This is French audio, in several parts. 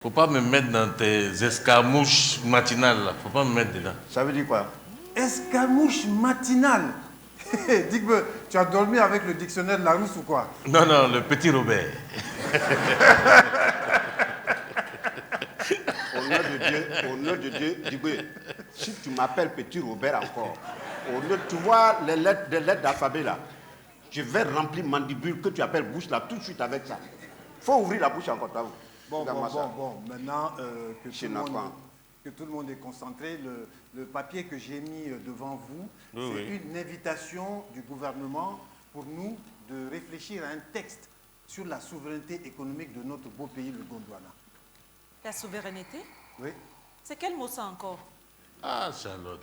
Faut pas me mettre dans tes escarmouches matinales là. Faut pas me mettre dedans. Ça veut dire quoi? Escarmouche matinale. Dis-moi, tu as dormi avec le dictionnaire de Larousse ou quoi? Non, non, le petit Robert. Au nom de Dieu, dis-moi, si tu m'appelles petit Robert encore, tu vois les lettres d'alphabet là, je vais remplir mandibule que tu appelles bouche là tout de suite avec ça. Faut ouvrir la bouche encore. Bon, maintenant que tout le monde est concentré, le papier que j'ai mis devant vous, c'est une invitation du gouvernement pour nous de réfléchir à un texte sur la souveraineté économique de notre beau pays, le Gondwana. La souveraineté? Oui. C'est quel mot ça encore? Ah, Charlotte.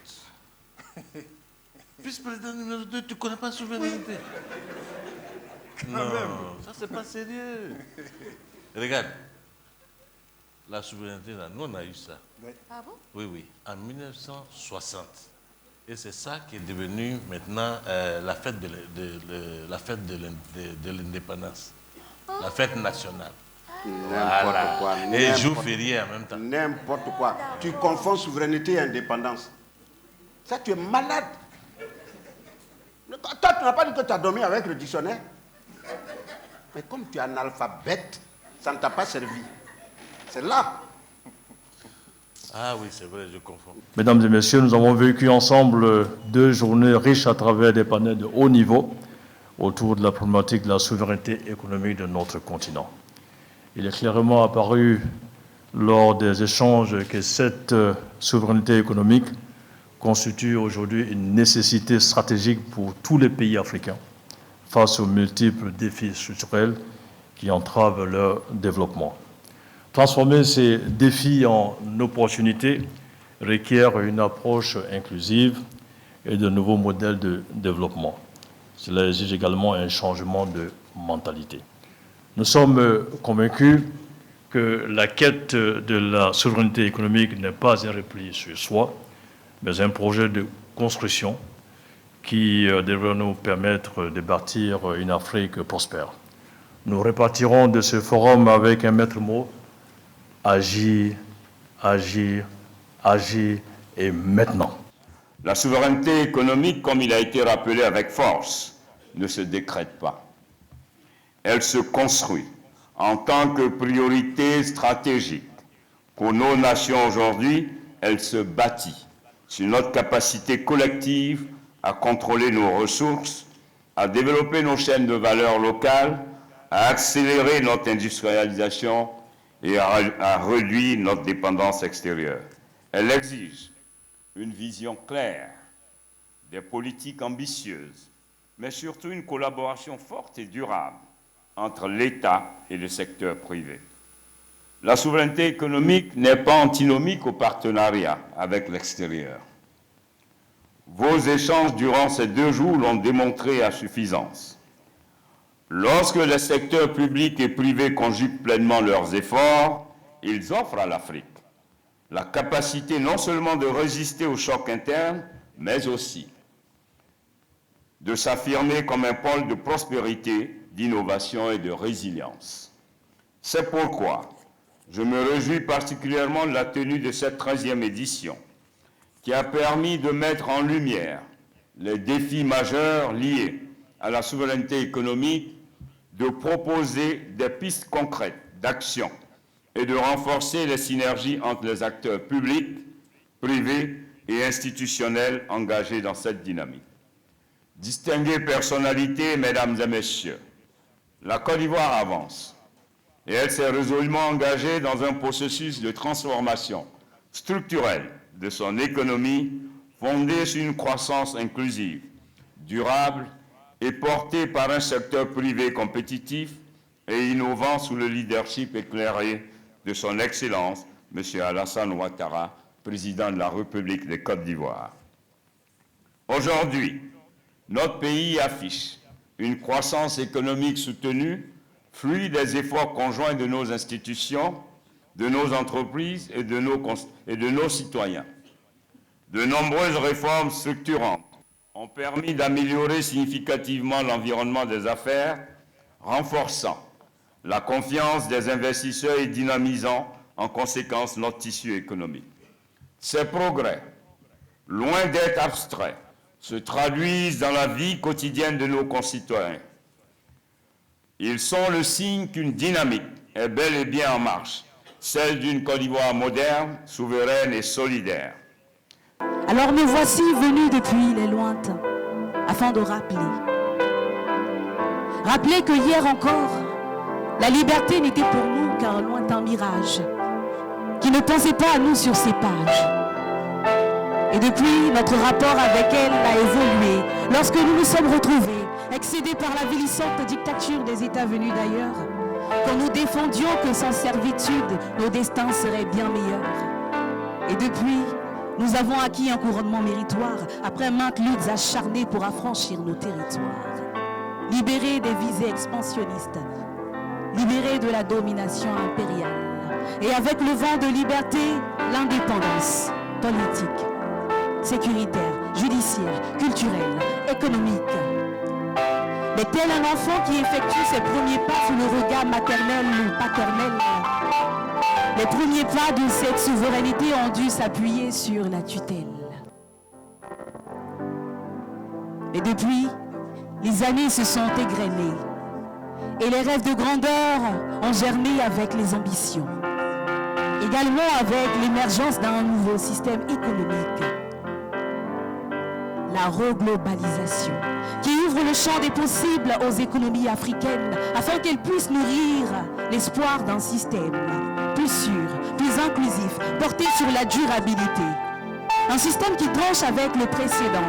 Vice-président numéro 2, tu ne connais pas la souveraineté? Non, ça c'est pas sérieux. Regarde, la souveraineté, là, nous on a eu ça. Oui. Ah bon? Oui, oui, en 1960. Et c'est ça qui est devenu maintenant la fête de l'indépendance, la fête nationale. N'importe quoi. Et jour férié en même temps. N'importe quoi. Tu confonds souveraineté et indépendance. Ça, tu es malade. Toi, tu n'as pas dit que tu as dormi avec le dictionnaire. Mais comme tu es analphabète, ça ne t'a pas servi. C'est là. Ah oui, c'est vrai, je confonds. Mesdames et messieurs, nous avons vécu ensemble 2 journées riches à travers des panels de haut niveau autour de la problématique de la souveraineté économique de notre continent. Il est clairement apparu lors des échanges que cette souveraineté économique constitue aujourd'hui une nécessité stratégique pour tous les pays africains face aux multiples défis structurels qui entravent leur développement. Transformer ces défis en opportunités requiert une approche inclusive et de nouveaux modèles de développement. Cela exige également un changement de mentalité. Nous sommes convaincus que la quête de la souveraineté économique n'est pas un repli sur soi, mais un projet de construction qui devrait nous permettre de bâtir une Afrique prospère. Nous repartirons de ce forum avec un maître mot: agir, agir, agir et maintenant. La souveraineté économique, comme il a été rappelé avec force, ne se décrète pas. Elle se construit en tant que priorité stratégique. Pour nos nations aujourd'hui, elle se bâtit sur notre capacité collective à contrôler nos ressources, à développer nos chaînes de valeur locales, à accélérer notre industrialisation et à réduire notre dépendance extérieure. Elle exige une vision claire, des politiques ambitieuses, mais surtout une collaboration forte et durable entre l'État et le secteur privé. La souveraineté économique n'est pas antinomique au partenariat avec l'extérieur. Vos échanges durant ces 2 jours l'ont démontré à suffisance. Lorsque les secteurs publics et privés conjuguent pleinement leurs efforts, ils offrent à l'Afrique la capacité non seulement de résister aux chocs internes, mais aussi de s'affirmer comme un pôle de prospérité, d'innovation et de résilience. C'est pourquoi je me réjouis particulièrement de la tenue de cette 13e édition, qui a permis de mettre en lumière les défis majeurs liés à la souveraineté économique, de proposer des pistes concrètes d'action et de renforcer les synergies entre les acteurs publics, privés et institutionnels engagés dans cette dynamique. Distinguées personnalités, mesdames et messieurs, la Côte d'Ivoire avance et elle s'est résolument engagée dans un processus de transformation structurelle de son économie fondée sur une croissance inclusive, durable et portée par un secteur privé compétitif et innovant sous le leadership éclairé de son Excellence, M. Alassane Ouattara, président de la République de Côte d'Ivoire. Aujourd'hui, notre pays affiche une croissance économique soutenue, fruit des efforts conjoints de nos institutions, de nos entreprises et de nos citoyens. De nombreuses réformes structurantes ont permis d'améliorer significativement l'environnement des affaires, renforçant la confiance des investisseurs et dynamisant en conséquence notre tissu économique. Ces progrès, loin d'être abstraits, se traduisent dans la vie quotidienne de nos concitoyens. Ils sont le signe qu'une dynamique est bel et bien en marche, celle d'une Côte d'Ivoire moderne, souveraine et solidaire. Alors nous voici venus depuis les lointains, afin de rappeler que hier encore, la liberté n'était pour nous qu'un lointain mirage, qui ne pensait pas à nous sur ces pages. Et depuis, notre rapport avec elle a évolué, lorsque nous nous sommes retrouvés, excédés par la vilissante dictature des États venus d'ailleurs, quand nous défendions que sans servitude, nos destins seraient bien meilleurs. Et depuis, nous avons acquis un couronnement méritoire après maintes luttes acharnées pour affranchir nos territoires. Libérés des visées expansionnistes, libérés de la domination impériale. Et avec le vent de liberté, l'indépendance politique, sécuritaire, judiciaire, culturelle, économique. Mais tel un enfant qui effectue ses premiers pas sous le regard maternel ou paternel, les premiers pas de cette souveraineté ont dû s'appuyer sur la tutelle. Et depuis, les années se sont égrenées et les rêves de grandeur ont germé avec les ambitions. Également avec l'émergence d'un nouveau système économique, la reglobalisation, qui ouvre le champ des possibles aux économies africaines afin qu'elles puissent nourrir l'espoir d'un système plus sûr, plus inclusif, porté sur la durabilité. Un système qui tranche avec le précédent.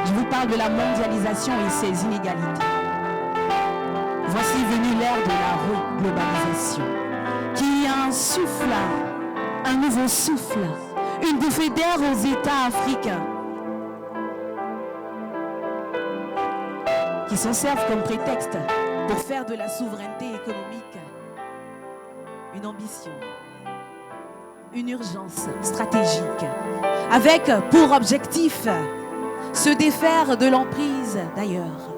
Je vous parle de la mondialisation et ses inégalités. Voici venue l'ère de la reglobalisation, qui insuffle un nouveau souffle, une bouffée d'air aux États africains, qui s'en servent comme prétexte pour faire de la souveraineté économique une ambition, une urgence stratégique, avec pour objectif se défaire de l'emprise d'ailleurs